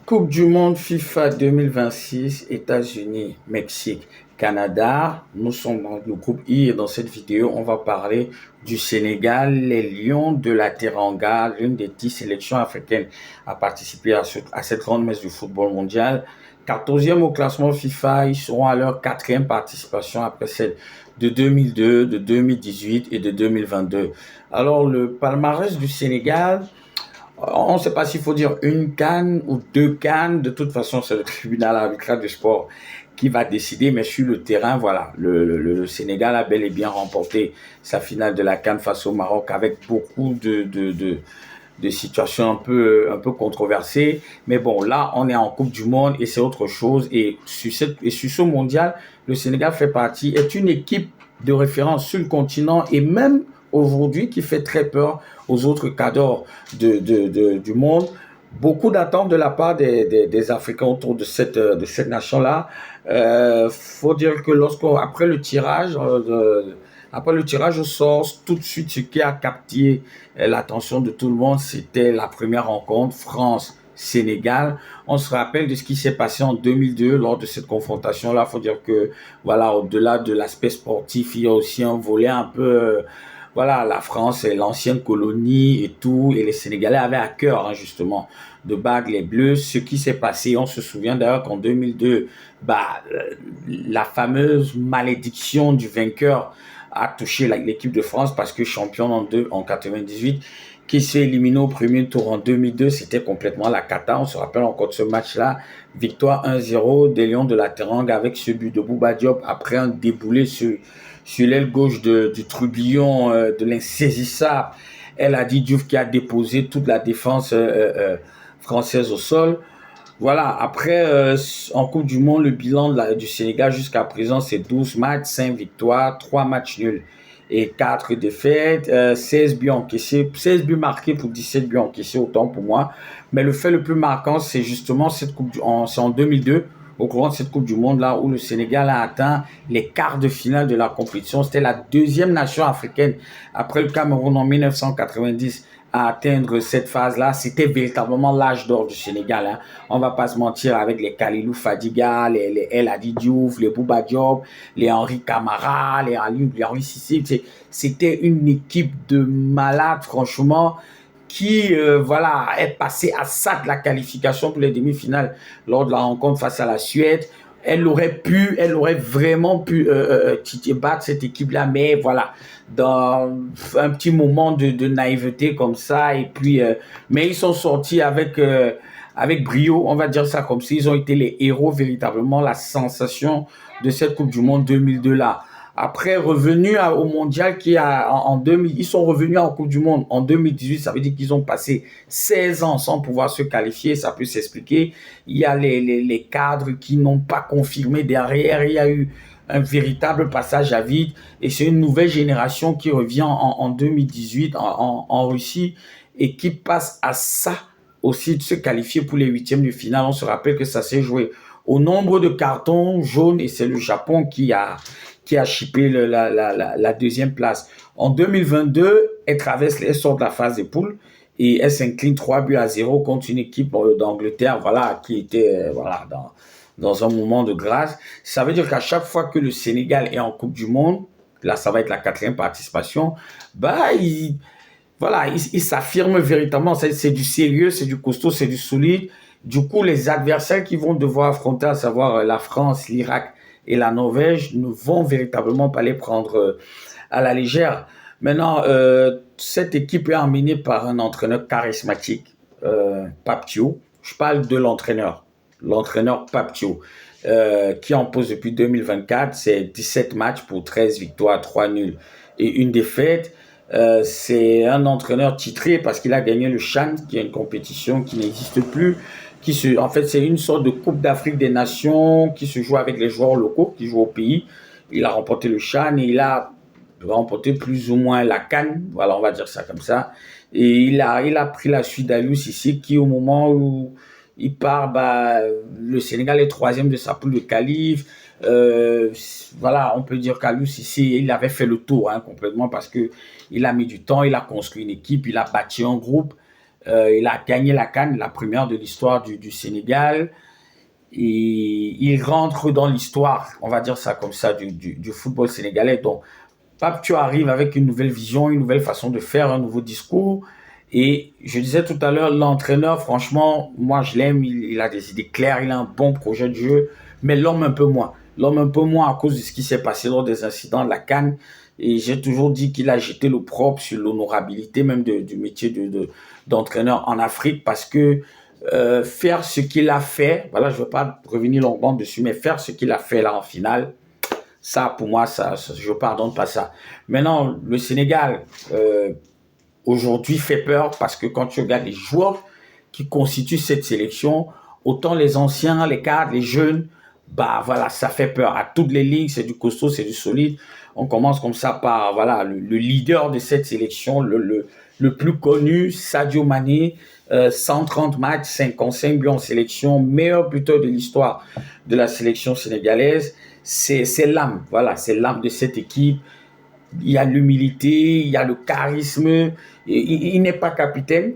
Coupe du monde FIFA 2026, États-Unis, Mexique, Canada. Nous sommes dans le groupe I et dans cette vidéo, on va parler du Sénégal, les Lions de la Teranga, l'une des 10 sélections africaines à participer à cette grande messe du football mondial. 14e au classement FIFA, ils seront à leur quatrième participation après celle de 2002, de 2018 et de 2022. Alors, le palmarès du Sénégal, on ne sait pas s'il faut dire une canne ou deux cannes. De toute façon, c'est le tribunal arbitral du sport qui va décider. Mais sur le terrain, voilà, le Sénégal a bel et bien remporté sa finale de la CAN face au Maroc avec beaucoup de situations un peu controversées. Mais bon, là, on est en Coupe du Monde et c'est autre chose. Et sur ce mondial, le Sénégal est une équipe de référence sur le continent et même aujourd'hui qui fait très peur aux autres cadors du monde. Beaucoup d'attentes de la part des Africains autour de cette nation-là. Faut dire que après le tirage au sort, tout de suite, ce qui a capté l'attention de tout le monde, c'était la première rencontre France-Sénégal. On se rappelle de ce qui s'est passé en 2002 lors de cette confrontation-là. Faut dire que, voilà, au-delà de l'aspect sportif, il y a aussi un volet un peu, voilà, la France est l'ancienne colonie et tout, et les Sénégalais avaient à cœur, hein, justement, de battre les Bleus. Ce qui s'est passé, on se souvient d'ailleurs qu'en 2002, la fameuse malédiction du vainqueur a touché l'équipe de France parce que championne en 98, qui s'est éliminé au premier tour en 2002, c'était complètement la cata. On se rappelle encore de ce match-là. Victoire 1-0 des Lions de la Teranga avec ce but de Bouba Diop après un déboulé sur l'aile gauche du trublion, de l'insaisissable El Hadji Diouf qui a déposé toute la défense française au sol. Voilà, après, en Coupe du Monde, le bilan du Sénégal jusqu'à présent, c'est 12 matchs, 5 victoires, 3 matchs nuls et 4 défaites, 16 buts encaissés, 16 buts marqués pour 17 buts encaissés, autant pour moi. Mais le fait le plus marquant, c'est justement c'est en 2002, au courant de cette Coupe du Monde, là où le Sénégal a atteint les quarts de finale de la compétition. C'était la deuxième nation africaine, après le Cameroun en 1990, à atteindre cette phase-là. C'était véritablement l'âge d'or du Sénégal, hein. On va pas se mentir, avec les Kalilou Fadiga, les El Hadji Diouf, les Bouba Diop, les Henri Camara, les Henri Cissé. C'était une équipe de malades, franchement, qui voilà, est passée à ça de la qualification pour les demi-finales lors de la rencontre face à la Suède. Elle aurait vraiment pu battre cette équipe-là, mais voilà, dans un petit moment de naïveté comme ça, et puis, mais ils sont sortis avec brio, on va dire ça comme ça. Ils ont été les héros, véritablement, la sensation de cette Coupe du Monde 2002-là. Après, revenu au mondial en 2000, ils sont revenus en Coupe du Monde en 2018. Ça veut dire qu'ils ont passé 16 ans sans pouvoir se qualifier. Ça peut s'expliquer. Il y a les cadres qui n'ont pas confirmé derrière. Il y a eu un véritable passage à vide. Et c'est une nouvelle génération qui revient en 2018 en Russie et qui passe à ça aussi de se qualifier pour les huitièmes de finale. On se rappelle que ça s'est joué au nombre de cartons jaunes et c'est le Japon qui a chippé la deuxième place. En 2022, elle sort de la phase des poules et elle s'incline 3 buts à 0 contre une équipe d'Angleterre, voilà, qui était voilà, dans un moment de grâce. Ça veut dire qu'à chaque fois que le Sénégal est en Coupe du Monde, là ça va être la quatrième participation, voilà, il s'affirme véritablement. C'est du sérieux, c'est du costaud, c'est du solide. Du coup, les adversaires qui vont devoir affronter, à savoir la France, l'Irak et la Norvège, ne vont véritablement pas les prendre à la légère. Maintenant, cette équipe est emmenée par un entraîneur charismatique, Pape Thiaw. Je parle de l'entraîneur Pape Thiaw, qui en pose depuis 2024. C'est 17 matchs pour 13 victoires, 3 nuls et une défaite. C'est un entraîneur titré parce qu'il a gagné le CHAN, qui est une compétition qui n'existe plus. En fait, c'est une sorte de Coupe d'Afrique des Nations qui se joue avec les joueurs locaux qui jouent au pays. Il a remporté le CHAN et il a remporté plus ou moins la CAN. Voilà, on va dire ça comme ça. Et il a pris la suite d'Aliou Cissé qui, au moment où il part, le Sénégal est troisième de sa poule de qualif. Voilà, on peut dire qu'Aliou Cissé, il avait fait le tour, hein, complètement, parce que il a mis du temps, il a construit une équipe, il a bâti un groupe. Il a gagné la CAN, la première de l'histoire du Sénégal. Et il rentre dans l'histoire, on va dire ça comme ça, du football sénégalais. Donc, Pape, tu arrives avec une nouvelle vision, une nouvelle façon de faire, un nouveau discours. Et je disais tout à l'heure, l'entraîneur, franchement, moi je l'aime, il a des idées claires, il a un bon projet de jeu, mais l'homme un peu moins. L'homme un peu moins à cause de ce qui s'est passé lors des incidents de la CAN. Et j'ai toujours dit qu'il a jeté l'opprobre sur l'honorabilité même du métier d'entraîneur en Afrique parce que faire ce qu'il a fait, voilà, je ne veux pas revenir longuement dessus, mais faire ce qu'il a fait là en finale, ça, pour moi, je ne pardonne pas ça. Maintenant, le Sénégal, aujourd'hui, fait peur parce que quand tu regardes les joueurs qui constituent cette sélection, autant les anciens, les cadres, les jeunes, bah voilà, ça fait peur. À toutes les ligues, c'est du costaud, c'est du solide. On commence comme ça par voilà le leader de cette sélection, le plus connu, Sadio Mané, 130 matchs, 55 buts en sélection, meilleur buteur de l'histoire de la sélection sénégalaise. C'est l'âme, voilà, c'est l'âme de cette équipe. Il y a l'humilité, il y a le charisme. Il n'est pas capitaine,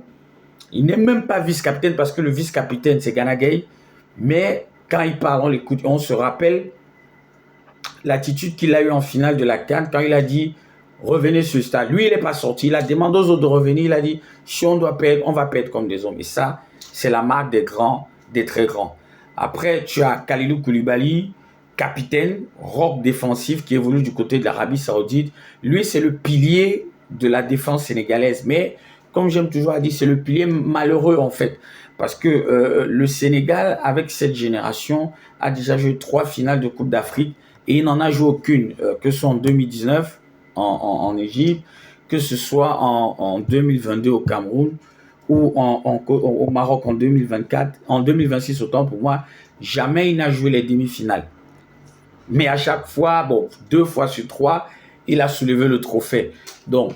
il n'est même pas vice-capitaine parce que le vice-capitaine, c'est Gana Gueye. Mais quand il parle, on l'écoute, on se rappelle l'attitude qu'il a eue en finale de la CAN quand il a dit revenez sur le stade. Lui, il n'est pas sorti. Il a demandé aux autres de revenir. Il a dit si on doit perdre, on va perdre comme des hommes. Et ça, c'est la marque des grands, des très grands. Après, tu as Kalidou Koulibaly, capitaine, rock défensif qui évolue du côté de l'Arabie Saoudite. Lui, c'est le pilier de la défense sénégalaise. Mais, comme j'aime toujours dire, c'est le pilier malheureux en fait. Parce que le Sénégal, avec cette génération, a déjà joué 3 finales de Coupe d'Afrique et il n'en a joué aucune, que ce soit en 2019 en Égypte, que ce soit en 2022 au Cameroun ou au Maroc en 2024, en 2026 autant pour moi, jamais il n'a joué les demi-finales. Mais à chaque fois, bon, 2 fois sur 3, il a soulevé le trophée. Donc,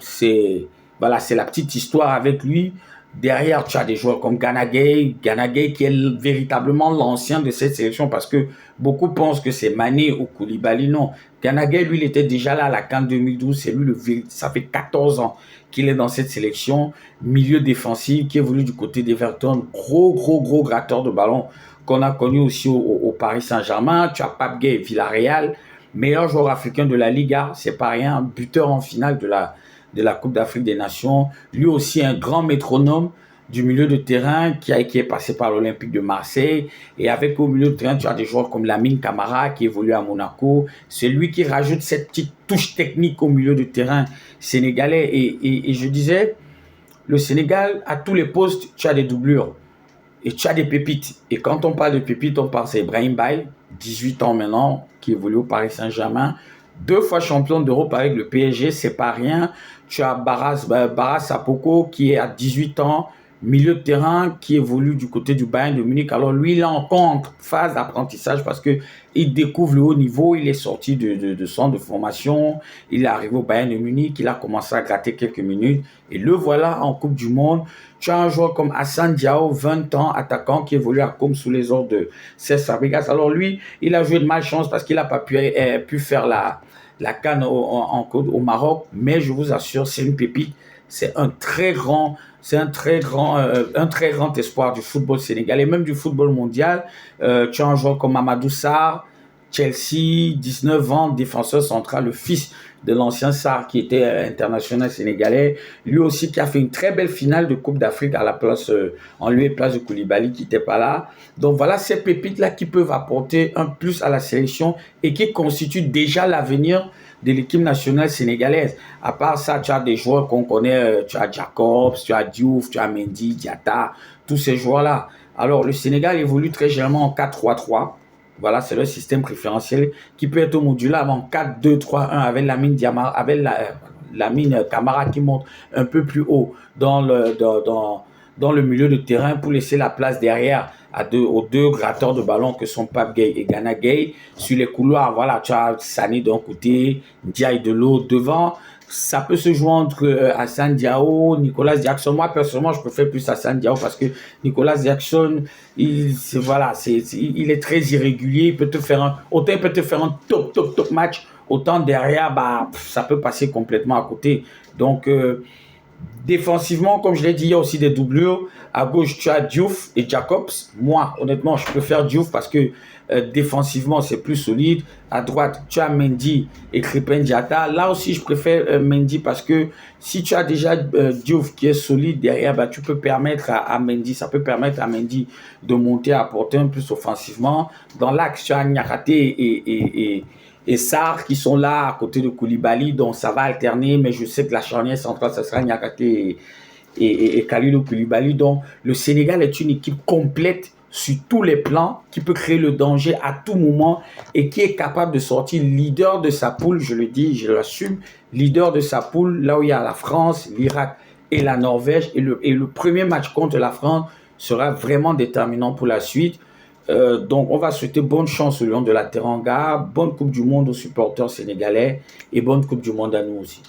voilà, c'est la petite histoire avec lui. Derrière, tu as des joueurs comme Gana Gueye qui est véritablement l'ancien de cette sélection parce que beaucoup pensent que c'est Mané ou Koulibaly. Non, Gana Gueye, lui, il était déjà là à la CAN 2012. C'est lui, ça fait 14 ans qu'il est dans cette sélection. Milieu défensif qui évolue du côté d'Everton. Gros gratteur de ballon qu'on a connu aussi au Paris Saint-Germain. Tu as Pape Gueye, Villarreal, meilleur joueur africain de la Liga, c'est pas rien, buteur en finale de la Coupe d'Afrique des Nations. Lui aussi un grand métronome du milieu de terrain qui est passé par l'Olympique de Marseille. Et avec au milieu de terrain, tu as des joueurs comme Lamine Camara qui évolue à Monaco. C'est lui qui rajoute cette petite touche technique au milieu de terrain sénégalais. Et je disais, le Sénégal, à tous les postes, tu as des doublures. Et tu as des pépites. Et quand on parle de pépites, on parle de Brahim Baye, 18 ans maintenant, qui évolue au Paris Saint-Germain. 2 fois champion d'Europe avec le PSG, c'est pas rien. Tu as Baras Sapoko qui est à 18 ans, milieu de terrain qui évolue du côté du Bayern de Munich. Alors lui, il est encore en phase d'apprentissage parce que il découvre le haut niveau. Il est sorti de centre de formation. Il est arrivé au Bayern de Munich. Il a commencé à gratter quelques minutes. Et le voilà en Coupe du Monde. Tu as un joueur comme Hassan Diao, 20 ans, attaquant, qui évolue à Côme sous les ordres de Cesc Fabregas. Alors lui, il a joué de malchance parce qu'il n'a pas pu faire la CAN au Maroc. Mais je vous assure, c'est une pépite. C'est un très grand espoir du football sénégalais, même du football mondial. Tu as un joueur comme Amadou Sarr, Chelsea, 19 ans, défenseur central, le fils de l'ancien Sarr qui était international sénégalais. Lui aussi qui a fait une très belle finale de Coupe d'Afrique à la place, en lieu et place de Koulibaly qui n'était pas là. Donc voilà ces pépites-là qui peuvent apporter un plus à la sélection et qui constituent déjà l'avenir de l'équipe nationale sénégalaise. À part ça, tu as des joueurs qu'on connaît, tu as Jacobs, tu as Diouf, tu as Mendy, Diatta, tous ces joueurs-là. Alors, le Sénégal évolue très généralement en 4-3-3. Voilà, c'est le système préférentiel qui peut être modulable en 4-2-3-1 avec Lamine Camara qui monte un peu plus haut dans le milieu de terrain pour laisser la place derrière aux 2 gratteurs de ballon que sont Pape Gueye et Gana Gueye. Sur les couloirs, voilà, tu as Sané d'un côté, Ndiaye de l'autre. Devant, ça peut se jouer entre Hassan Diao, Nicolas Jackson. Moi, personnellement, je préfère plus Hassan Diao parce que Nicolas Jackson, il est très irrégulier. Il peut te faire un top match. Autant derrière, ça peut passer complètement à côté. Donc, Défensivement, comme je l'ai dit, il y a aussi des doublures. À gauche, tu as Diouf et Jacobs. Moi, honnêtement, je préfère Diouf parce que défensivement, c'est plus solide. À droite, tu as Mendy et Krépin Diatta. Là aussi, je préfère Mendy parce que si tu as déjà Diouf qui est solide derrière, bah, tu peux permettre à Mendy, ça peut permettre à Mendy de monter, à apporter un plus offensivement. Dans l'axe, tu as Niakate et Sarr qui sont là à côté de Koulibaly, donc ça va alterner, mais je sais que la charnière centrale, ça sera Niakate et Kalidou Koulibaly. Donc le Sénégal est une équipe complète sur tous les plans, qui peut créer le danger à tout moment et qui est capable de sortir leader de sa poule, je le dis, je l'assume, leader de sa poule, là où il y a la France, l'Irak et la Norvège. Et le premier match contre la France sera vraiment déterminant pour la suite. Donc, on va souhaiter bonne chance au Lion de la Teranga, bonne Coupe du Monde aux supporters sénégalais et bonne Coupe du Monde à nous aussi.